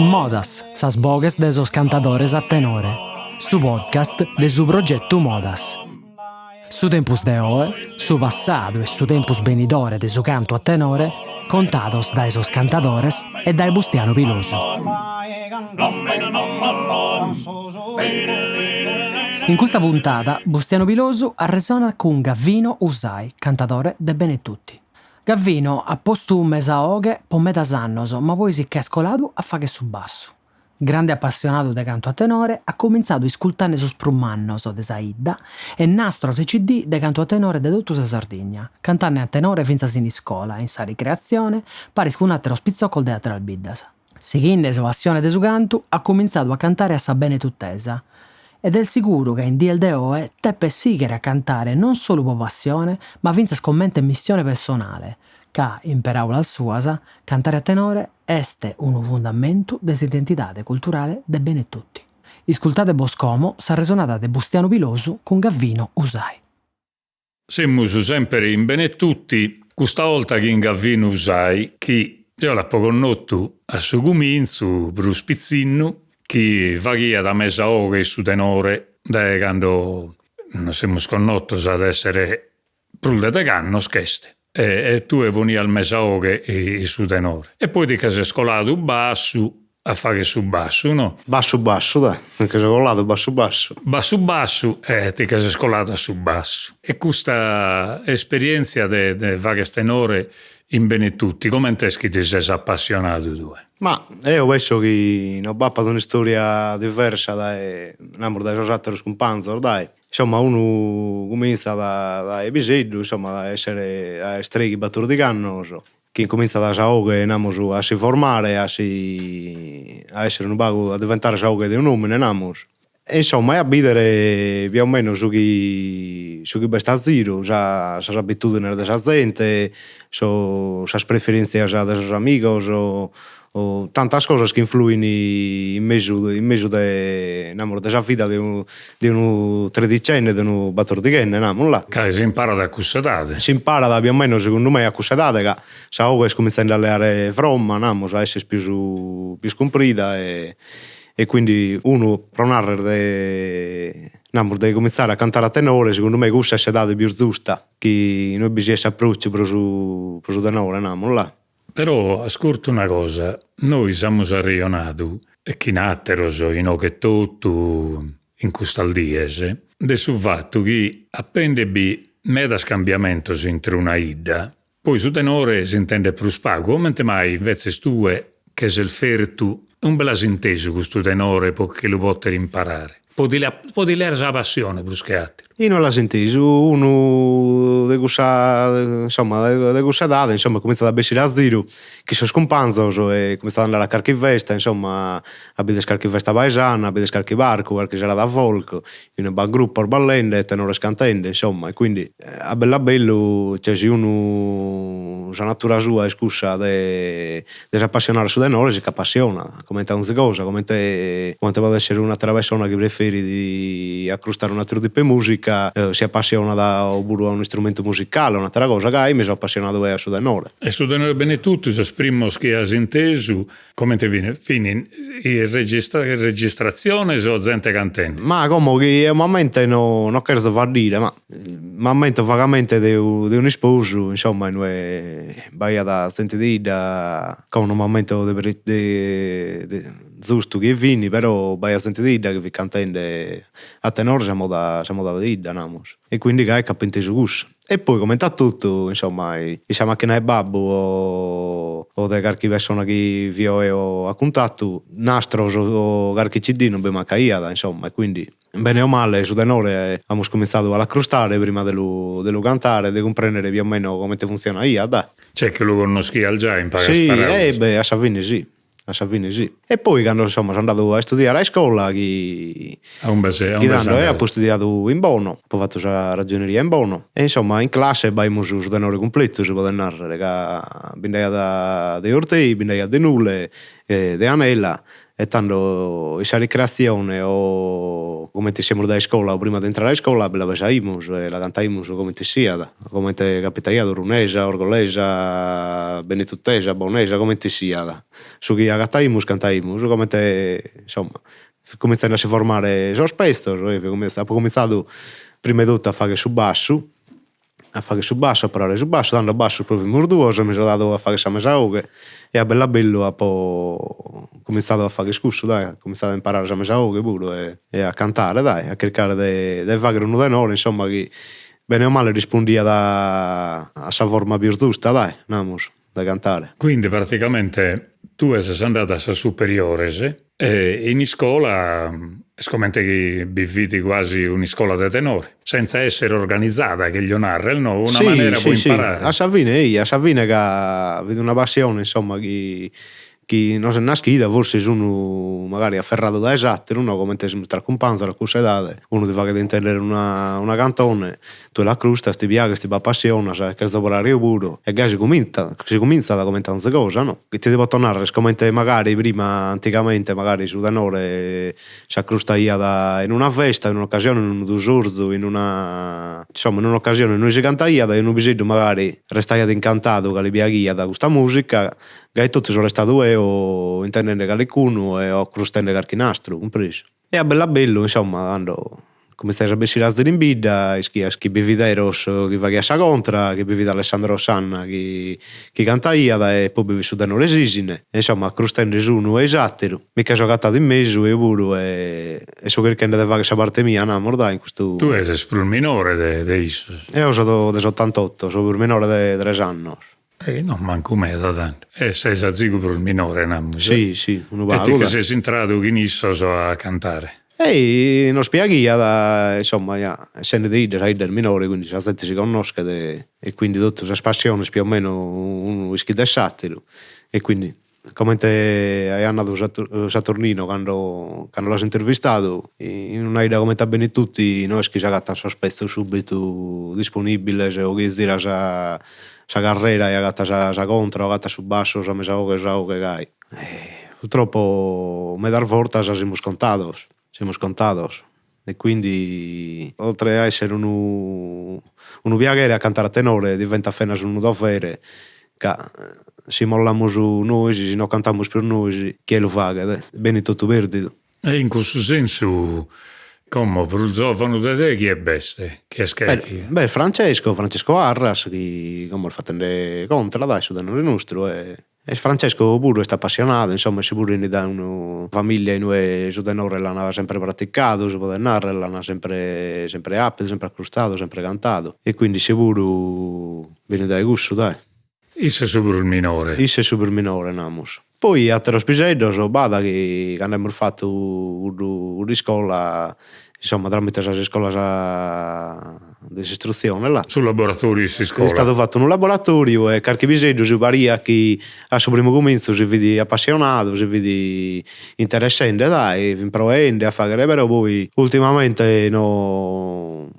Modas, sas bogues de esos cantadores a tenore, su podcast de su progetto Modas. Su tempus de oe, su passadu e su tempus benidore de su canto a tenore, contados da esos cantadores e dai Bustiano Pilosu. In questa puntata, Bustiano Pilosu arresona con Gavino Usai, cantatore de Benetutti. Gavino ha postu un mesaoghe po medas annos, ma poi si è scoladu a fare su basso. Grande appassionato de canto a tenore, ha cominciato a iscultare sus prum'annos de Saidda e nastro CD de canto a tenore de tutto sa Sardegna, cantando a tenore finza in iscola, in sa ricreazione, paris con un altro spizzocco de Teatral Biddas. Seguendo sa passione de su canto, ha cominciato a cantare a sa Benetuttesa. Ed è sicuro che in Diel de Oe teppe sighere a cantare non solo per passione, ma finza scommente missione personale, ca, in paraulas suas, cantare a tenore este un fondamento dell'identità culturale de Benetutti. Iscultate Boscomo, sa resonata de Bustiano Pilosu con Gavino Usai. Semmus sempre in Benetutti, questa volta che in Gavino Usai, che io l'ho conosciuto a su cominzo, per spizzinno, che vaghia da mesaoghe su tenore, da quando non siamo sconnotti ad essere prulde de canno, scheste. E tu e poni al mesaoghe e su tenore. E poi ti sei scolato basso a fare su basso, no? Basso, dai, perché sei colato basso. Basso, ti sei scolato su basso. E questa esperienza de fare tenore in Benetutti, come te che ti sei appassionato tu? Ma io penso che non va per una storia diversa dai altri scompanzor, dai. Insomma, uno comincia da episodio, insomma, a essere a streghi battori di canno, che comincia da saoghe, a si formare, a essere un bago, a diventare saoghe di un uomo, e insomma, a bidere più o meno su chi basta zero, sa abitudini della gente, sa preferenze dei suoi amici, o tantas cosas que influyen in mezzo della vita di un tredicenne, di un battordichenne, là. Che si impara da cussedate. Si impara da più o meno, secondo me, a cussedate, che sa ora comincia a allenare fromma, a essere più comprida e quindi uno pronare di cominciare a cantare a tenore, secondo me questa è l'età più giusta, che noi bisogna approcciare per su tenore, là. Però ascolta una cosa, noi siamo arrivati, e chi natteros in che tutto in custaldiese, del fatto che appena vi meda scambiamento entre una idda, poi su tenore si intende più spago, mentre mai invece stue che se il fertu un bel inteso questo tenore perché lo poter imparare. Può dire la passione più che altro. Io non l'ho sentito, uno di questa data, insomma, comincia da bessire a zero, che sono scompanzo, e comincia ad andare a carchivesta, insomma, a vedere carchivesta paesana, a vedere carchivarco, qualche sera da folk, in un gruppo a ballende, tenore scantende, insomma, e quindi a bello, cioè se uno sa natura sua è scusa di appassionare su tenore, si appassiona, come tante cose, come può essere un'altra persona che preferi di accrostare un altro tipo di musica, si appassiona da un strumento musicale, un'altra cosa che mi sono appassionato a su tenore. E su tenore Benetutti, se primo che hai inteso, come ti viene? Fini registrazione o gente cantando? Ma come che momento non credo far dire, ma momento vagamente di un sposo, insomma, vai da sentire come un momento di giusto che vini, però vai a sentire che vi cantando a tenore siamo da Ida, e quindi che hai capito su gusto. E poi come tutto, insomma, se macchina è babbo o da qualche persona che vi ho a contatto, nastro o qualche CD non abbiamo caída, insomma, e quindi bene o male su tenore abbiamo cominciato a accrostare prima di lo cantare, di comprendere più o meno come funziona da. C'è che lo conosci al già, impara a sparare. Sì, a Savini sì. E poi quando insomma sono andato a studiare a scuola che ho studiato in Bono, ho fatto la ragioneria in Bono e insomma in classe abbiamo su tenore completo, si può narrare che bindea di Ortei, bindea di Nulle, di Anella, e tanto questa ricreazione o come siamo da scuola, prima di entrare a scuola, la pesaimus e la cantaimus come sia, come capitaia Runeja, Orgoleja, Benetuttesa, Bonesa, come sia. Su chi cantaimus, come insomma, cominciano a si formare spesso, ho cominciato prima di tutto a fare su basso, a parare su basso, dando basso proprio morduoso, mi sono dato a fare Samesaughe e a bello ho cominciato a fare scusso, dai, ho cominciato a imparare Samesaughe pure e a cantare, dai, a cercare di fare uno denaro, insomma, che bene o male rispondia a sa forma più giusta, dai, namus, da cantare. Quindi praticamente tu sei andata a superiore e in scuola scommente che viviti quasi una scuola di tenore, senza essere organizzata, che gli narra, no? Una maniera puoi imparare. A Savine che vedo una passione, insomma, che non si è nascita, forse sono magari afferrato da esatto, no? Come te si sta raccontando, la cosa edade, uno ti fa che intendere una cantone, tu la crusta, sti piaga, sti appassiona, sai, che dopo l'aria puro, e che si comincia da commentare queste cose, no? Che ti devo tornare, scommente magari prima, anticamente, magari su tenore, si accrustaia in una festa, in un'occasione, in un sorzo, in un'occasione, noi si cantaia, e un bisogno magari restaia incantato che le piaghia da questa musica, che tutti sono restato io intendendo qualcuno e ho crustendo qualche nastro, compreso. E a bello, insomma, quando cominciai a bessire in bida, chi bevida Eros, chi va a sa contra, chi bevida Alessandro Sanna, chi cantaia e poi bevi su da Noresisine, e insomma, crustendo su uno esatto, mica sono cattato in mezzo e pure e so che ne deve fare parte mia, no, mordai in questo. Tu sei il minore di isso. Io sono del 88, sono il minore di 3 anni. Non manco me da tanto. E sei a zigo per il minore, no? Sì, uno vago. E ti che sei entrato in isso a cantare. E non spieghi, insomma, essendo di Ider minore, quindi la gente si conosce e quindi tutte le passioni più o meno uno iscritto a satiro. E quindi, come te hai andato Saturnino quando l'hai intervistato, in un'idea come te bene tutti, noi che si agatta un sospetto subito disponibile, se o che dire sa carriera e agatta sa contra, o agatta su basso, sa mesa o che gai. Purtroppo, me dar voltas siamo scontados. E quindi, oltre a essere uno viaggiere a cantare a tenore, diventa appena uno dovere, che se molliamo su noi, se non cantiamo per noi, chi lo fa? Bene tutto perdido. E in questo senso, come per il giovane di te, chi è beste? Chi è schecchi? Beh, Francesco Arras, che come fa tende contro adesso da noi nostro, e Francesco pure sta appassionato, insomma, si pure da una famiglia in cui su tenore l'hanno sempre praticato, su tenore l'hanno sempre apto, sempre accrustato, sempre cantato, e quindi sicuro viene dai gusto, dai. Isso è super minore, namus. Poi a Teros Pisello so bada che abbiamo fatto una scuola, insomma, tramite la scuola di istruzione là. Sul laboratorio si scuola. È stato fatto un laboratorio e qualche Pisello si paria che a suo primo comienzo si vede appassionato, si vede interessante, dai, provando a fare, però poi ultimamente non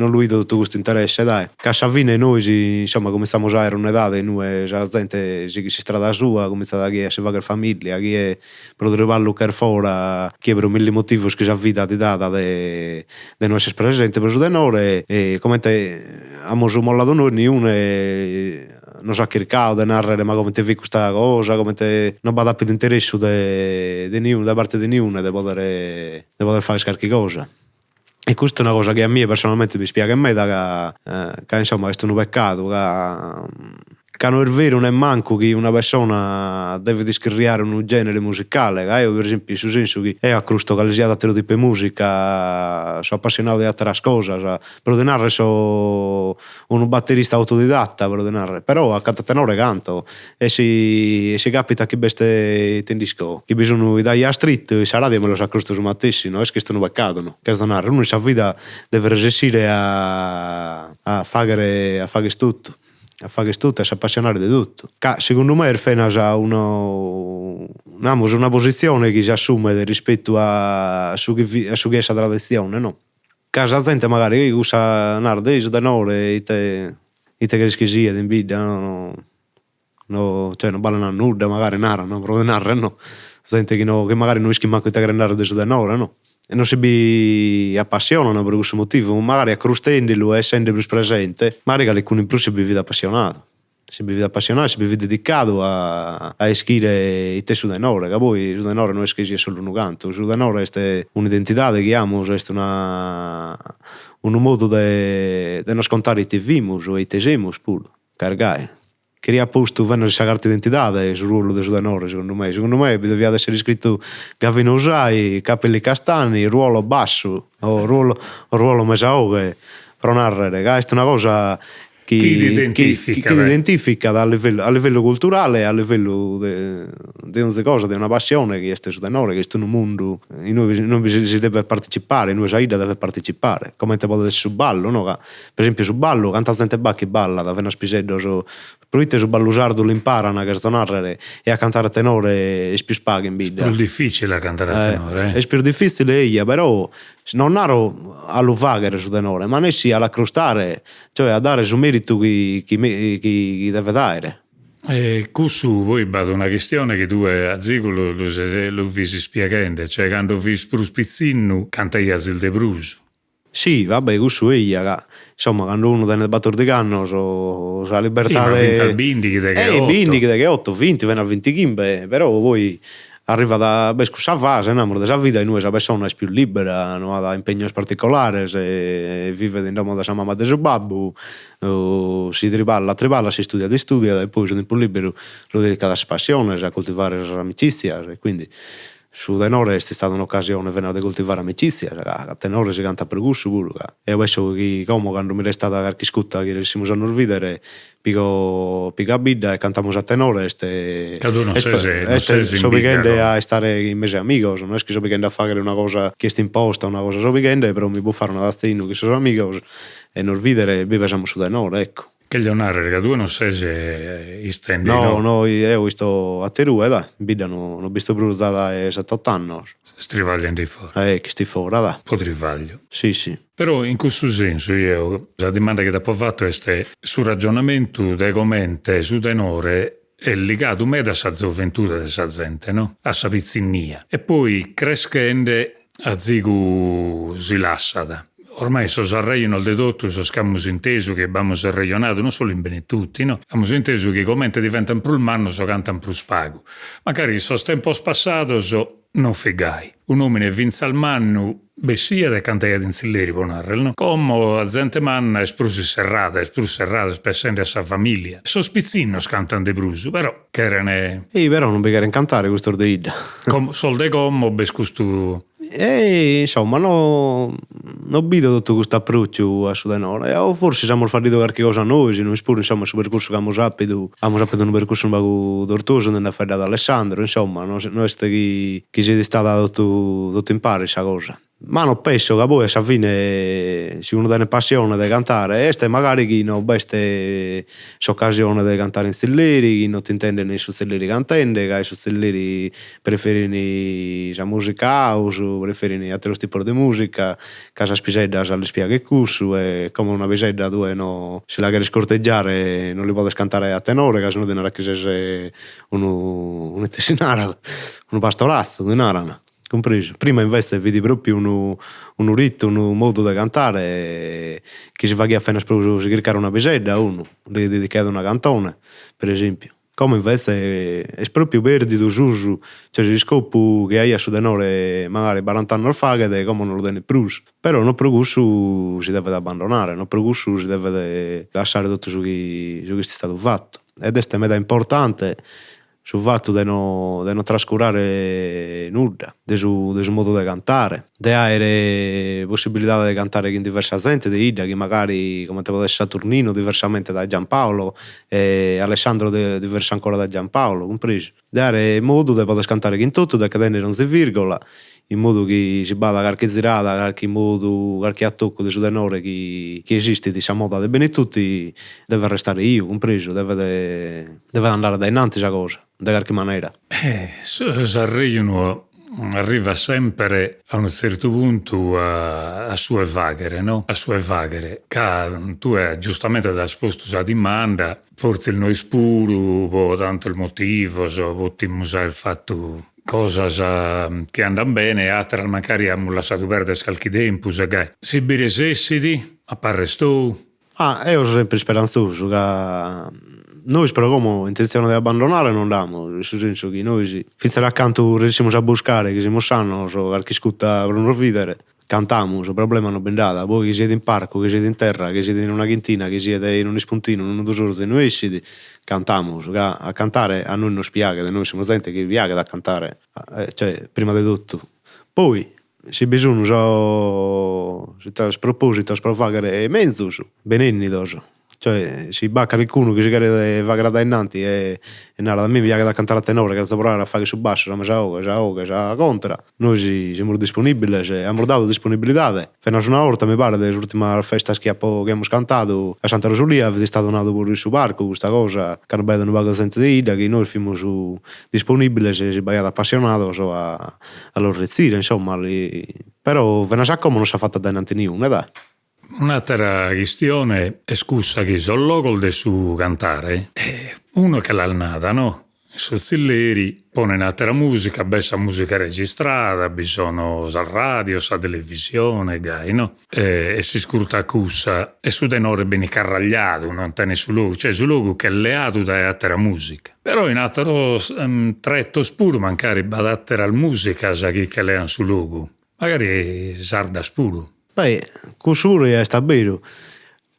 lui tutto questo interesse, dai. Che a fine noi, insomma, cominciamo a essere un'età e noi, la gente si strada sua, comincia a chi si va per famiglia, chi è per trovarlo che fuori, chi è per mille motivi che si vita di data di non essere presente per su tenore, e come te abbiamo mollato noi, non so cercato di narrare, ma come te vi questa cosa, come te non va più di interesse da parte di nessuno di poter fare qualche cosa. E questa è una cosa che a me personalmente mi spiega che insomma questo è un peccato, che non è vero non è manco che una persona deve descrivere un genere musicale, che io per esempio su senso che è accrusto che sia da tipo di musica, sono appassionato di altre cose, per denare sono un batterista autodidatta, però a tenore canto e si capita che beste tendisco, che bisogna dare a street, sarà di me lo sa accrusto su mattessi, no? È che è un peccato, no? Che denare, uno sa vita deve resistere a fare tutto. A fare tutto e si appassionare di tutto. Che secondo me è una posizione che si assume rispetto a su che è la tradizione, no? Che la gente magari usa andare di tenore e te che sia di invidia, no, cioè non ballano nuda, magari narrano, però narrano, gente che magari non schimma che te che andare di tenore, no? e non si bi appassionano per questo motivo, magari accrustendolo e essendo più presente, magari alcuni in più si vive appassionato. Si vive appassionato, si vive dedicato a scrivere i testi del Nord, che poi il Nord non è che sia solo un canto, il Nord è un'identità che abbiamo, è un modo di non scontare i TV o i tesimus pure, caricare. Che riapposto vanno a sacare identità sul ruolo del Nord, secondo me. Secondo me doveva essere scritto Gavino Usai, capelli castani, ruolo basso, o ruolo mesaoghe, per narrare, è una cosa che identifica a livello culturale, a livello di una cosa, di una passione che è stesso da noi, che è un mondo in cui si deve partecipare, in cui Saida deve partecipare, come te può essere sul ballo, no? Per esempio sul ballo, quanta gente che balla, da una spisedda, probabilmente sul ballo sardo lo imparano a canzonare e a cantare tenore è più spaga in bida. È più difficile a cantare a tenore. È più difficile, però non ero allo vagare su tenore, ma ne sia all'accrostare, cioè a dare su merito chi deve dare. E questo poi è una questione che tu a Zico lo visi spiegando, cioè quando visi Bruce Pizzino cantai il de Bruce. Sì, vabbè, questo è insomma, quando uno tiene il battore di canno, la libertà di Bindi che 8, 20, viene a 25, però poi arriva da questa fase, della vita, e noi la persona è più libera, non ha impegni particolari, se vive in domo da sua mamma e del suo babbo, si triballa, si studia e poi sono più libero, lo dedica alla passione, a coltivare amicizia, e quindi su tenore è stata un'occasione per coltivare amicizia, a tenore si canta per gusto pure, e adesso che come quando mi resta da qualche scuta che riuscimo a non vedere pico a bidda e cantiamo a tenore sto weekend a stare in mese amigos, non è che sto weekend a fare una cosa che è imposta, una cosa sto weekend, però mi può fare una tazzino che sono amigos e non vedere viviamo su tenore, ecco. Che Leonardo, che tu non sei se istendi, no, io visto a Teru, dai, bidda non ho visto Bruce da 7-8 anni. Strivagliando di fuori. Che sti fuori, dai. Po' trivaglio. Sì. Però in questo senso la domanda che ti ho fatto è sul ragionamento di come su tenore è legato a sa gioventù della gente, no? A sa pizzinnia. E poi crescendo a zigu si lassada. Ormai so s'arregliono de tutto, so scammus inteso che abbiamo arreglionato non solo in Benetutti, no? Abbiamo inteso che come diventano più manno so cantano più spago. Magari so tempo passato so non figai. Un uomo vince al manno bessia da cantare in silleri può narrare, no? Come la gente manna è sprusi serrata, spessendo a sa famiglia. So spizzino scantano de brusu, però che erano... però non bisogna cantare questo ordeida. Sol de come bescustu... insomma, non vedo tutto questo approccio a Sudanore, o forse siamo fatti qualche cosa a noi, se non spuro, insomma, sul percorso che abbiamo sappido un percorso un po' tortuoso nella fede ad Alessandro, insomma, non è che si è stata tutto impari questa cosa. Ma non penso che poi alla fine se uno tiene passione di cantare e magari chi non beste occasione di cantare in stelleri, chi non ti intende nei su stelleri cantando, che su stelleri preferiscono la musica house, preferiscono altri tipi di musica, che la spisedda le spiega che curso e come una pisedda dove no, se la vuoi scorteggiare non li puoi cantare a tenore, che se no non è che sei un tesinara, un pastorazzo di narana. Compreso. Prima invece vedi proprio un ritmo, un modo di cantare che si fa che a fine si caricare una pisedda uno, dedicare una cantone, per esempio. Come invece è proprio verde d'uso, cioè si scopo che hai a Sudanore magari 40 anni fa che come non lo tiene più. Però non per questo si deve abbandonare, non per questo si deve lasciare tutto su che è stato fatto. Ed è una meta importante sul fatto di non trascurare nulla del suo modo di cantare, di avere possibilità di cantare in diversa gente di Ida, che magari come te può essere Saturnino diversamente da Giampaolo e Alessandro diverso ancora da Giampaolo, compreso. Di avere modo di poter cantare in tutto, da cadere non si virgola, in modo che si bada qualche zirata, qualche attacco di tenore che esiste di moda di Benetutti, deve restare io, compreso, deve andare da innanzi questa cosa, da qualche maniera. S'arrigliono arriva sempre a un certo punto a sue vaghere, no? A sue vaghere. Che tu giustamente hai risposto alla domanda, forse il noi spuro, tanto il motivo, potremmo usare il fatto cose che andano bene e altre magari hanno lasciato perdere qualche tempo. Se bi resessidi, apparrestou. Io sono sempre speranzoso che noi però come intenzione di abbandonare non diamo, nel senso che noi finché accanto riusciamo a buscare che siamo sani, qualche scuta per non ridere, cantiamo, il problema non bendata, voi che siete in parco, che siete in terra, che siete in una chintina, che siete in un spuntino, in un dosore, noi escidi, cantiamo, a cantare a noi non spiaga, noi siamo gente che viaga da cantare, cioè prima di tutto. Poi se bisogna se sproposito per fare mezzo, benenni doso. Cioè si bacca qualcuno che si chiede va da innanti e nada da me viaga da cantare a tenore che lavorare a fare su basso già contra noi siamo disponibili abbiamo dato disponibilità fino a una volta mi pare dell'ultima festa che abbiamo cantato a Santa Rosalia è stato donato pure su barco questa cosa che non vedono vaga gente di Ida che noi siamo disponibili se si è appassionato a loro rezzire insomma però ve ne sa come non si è fatta da niente niente dai. Un'altra questione è scusa che sul logo del suo cantare uno che l'ha nata, no? Su Zilleri pone un'altra musica, bella musica registrata, bisogna al radio, sa televisione, no? E si scurta cussa e su tenore bene carragliato, non tiene su logo, cioè su logo che è leato da altra musica. Però in altro tretto spuro mancare badattera al musica sa che leano su logo, magari sarda spuro. Beh, cusuri è stabile,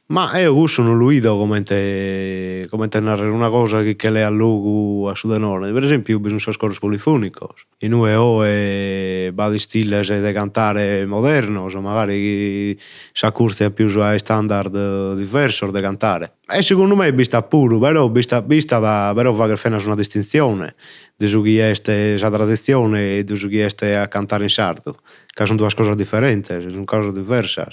ma io questo non lo vedo come narrare una cosa che le ha luogo a Sudanone. Per esempio, io bisogno scorso polifonico. In UE va di stile di cantare moderno, magari sa corsa più ai standard diversi di cantare. E secondo me vista pure, però vista da però va che fare una distinzione di su chi è la tradizione e di su chi è a cantare in sardo, che sono due cose differenti, sono cose diverse.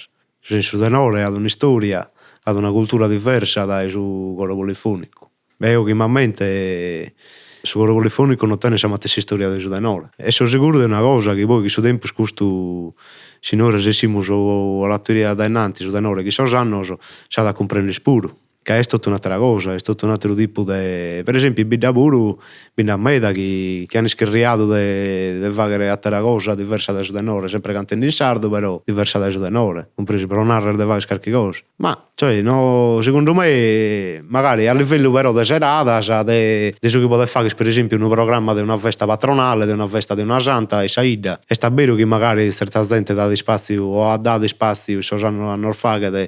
In Sudanone ha una storia, ha una cultura diversa dal suo coro polifonico. Beh, ultimamente su coro polifonico non tiene la stessa storia del Sudanone. E sono sicuro di una cosa, che voi che su tempo questo signore siamo alla teoria da innanzi Sudanone, che sono anni sa da comprendere puro. Che è tutta un'altra cosa, è tutto un altro tipo di... Per esempio, i Bidaburu, Bidameda, che hanno scherriato di fare altra cosa diversa da Sudanore, sempre cantando in sardo, però diversa da Sudanore, compreso per narrare di fare qualche cosa. Ma, cioè, no, secondo me, magari a livello però di serata, di ciò che potete fare, per esempio, un programma di una festa patronale, di una festa di una santa, e saida, è sta vero che magari certa gente dà di spazio o ha dato spazio, se hanno fatto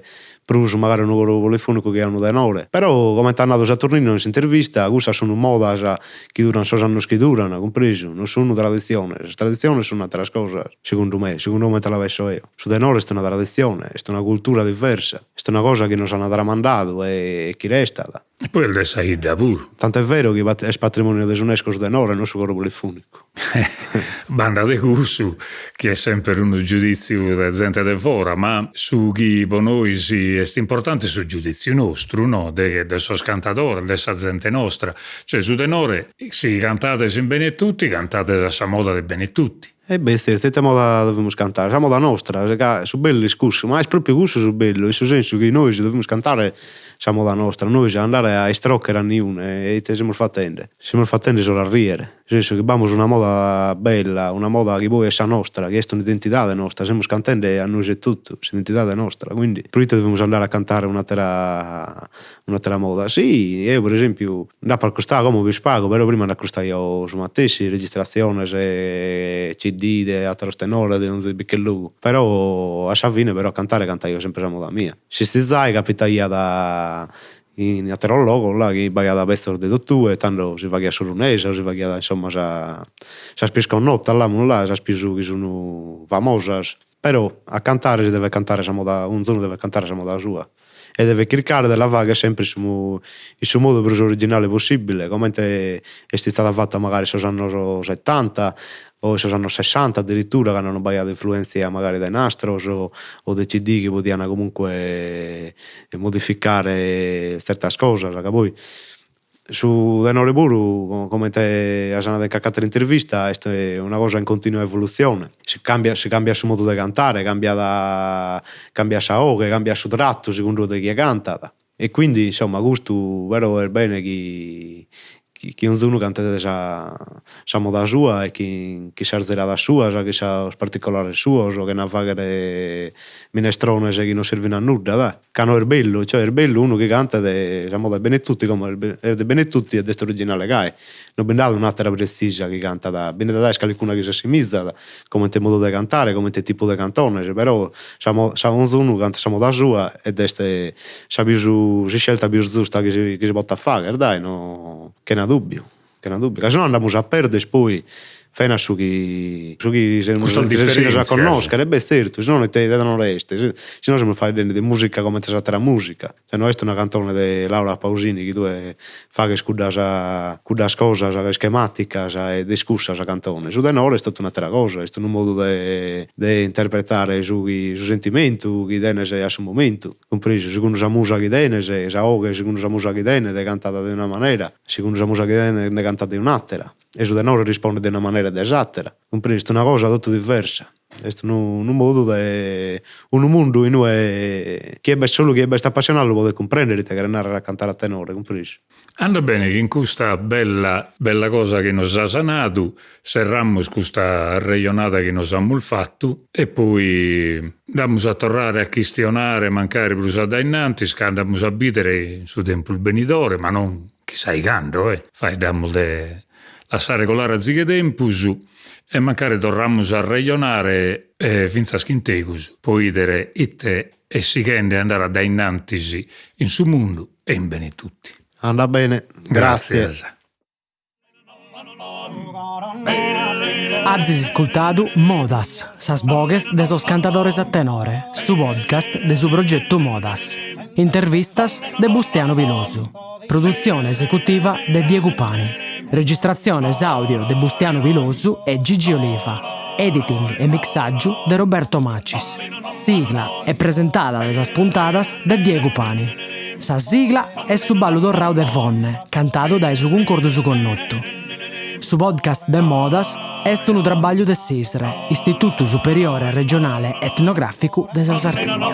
per magari un coro polifonico che è uno tenore. Però, come è andato Saturnino in intervista, queste sono moda che durano, sono che durano, compreso, non sono tradizioni. Le tradizioni sono altre cose, secondo me te la vedo io. Su tenore è una tradizione, è una cultura diversa, è una cosa che non sono tramandato e che resta. E poi il Saida pure. Tanto è vero che è patrimonio dell'UNESCO su tenore, non su coro polifonico. Banda de curso, che è sempre un giudizio da gente de fora, ma su chi per noi è importante sul giudizio nostro, no? Del suo cantatore, della gente nostra. Cioè su tenore, sì, cantate in bene tutti, cantate da moda di bene tutti. E beh, questa moda dobbiamo cantare, la moda nostra, su bello discorso, ma è proprio questo su bello, in senso che noi dobbiamo cantare la moda nostra, noi andare a estrocchere a niune e siamo fattende solo a riere, nel senso che abbiamo una moda bella, una moda che poi è la nostra, che è un'identità nostra, stiamo cantando a noi e tutto, l'identità è nostra, quindi per questo dobbiamo andare a cantare un'altra moda. Sì, io per esempio, da per costare come vi spago, però prima da costare io su Mattessi, registrazione, CD, di altro tenore, di non so che luogo, però a Savine però cantare io sempre la moda mia. Se si sai capita io da in altro logo là che vai da Bestro de Dottu e tanto si va a Solunese, si va a insomma sa spisca un notte là, sa spisu che sono famosas, però a cantare si deve cantare la moda, un giorno deve cantare la moda sua. E deve cercare della vaga sempre il suo modo più originale possibile, come è stata fatta magari negli anni 70 o negli anni 60 addirittura, che hanno bagliato influenze magari dai nastros o dei CD che potevano comunque modificare certe cose, che poi su Denore Buru, come te hai detto l'intervista, è una cosa in continua evoluzione. Si cambia il suo modo di cantare, cambia la oche, cambia il suo tratto secondo chi canta. E quindi, insomma, questo vero è bene che ognuno canta sa moda sua e chi sa zerada sua, chi sa os particolares suos, o che na faghere minestrones e chi non servono a nulla, dai. Cano è bello, cioè è bello uno che canta sa moda Benetutti come è de Benetutti e desto originale che non ben dato un'altra prestigio che canta da bene da qualcuno che si assimizza come te modo di cantare, come te tipo di cantone, però sa uno canta sa moda sua ed este sa più si scelta più giusta che si possa fare, dai, no, che non dubbio, che se no andiamo a perdere poi fai su chi si già conoscere, beh certo, se no non ti danno reste, se no se mi fai di musica come te sa la musica, se no è una cantone di Laura Pausini che tu fa che scuda cosa schematica e discussa sa cantone, su di noi è stata un'altra cosa, è stato un modo di interpretare su sentimento che dene a su momento, compreso, secondo sa musica che dene, sa oge, secondo sa musica che dene è cantata di una maniera, secondo sa musica che dene è cantata di un'altra. E su di noi risponde di una maniera esatta, compreso, una cosa tutto diversa. È un modo un mondo in cui chi è solo chi è appassionato lo può comprendere che andare a cantare a tenore, compreso. Anda bene che in questa bella cosa che nos ha sanato, serrammo questa regionata che nos ha fatto e poi andiamo a tornare a questionare, mancare brusata innanti, andiamo a abitare su tempo il benidore, ma non chissà i cando, fai dammo lasciare colare a zighe tempus e mancare torrammo a regionare finza schintecus, poi idere itte e si chende andare da innantisi in su mondo e in bene tutti. Anda bene, grazie. Azis ascoltado Modas, sas bogues de sos cantadores a tenore, su podcast de su progetto Modas. Intervistas de Bustiano Vilosu. Produzione esecutiva de Diego Pani. Registrazione audio de Bustiano Vilosu e Gigi Oliva. Editing e mixaggio de Roberto Macis. Sigla è presentata de sas puntadas de Diego Pani. Sa sigla è su ballo dorrao de Vonne, cantato da su concordo su connotto. Su podcast de Modas est un trabalho de SISRE, Istituto Superiore Regionale Etnografico de sa Sardegna.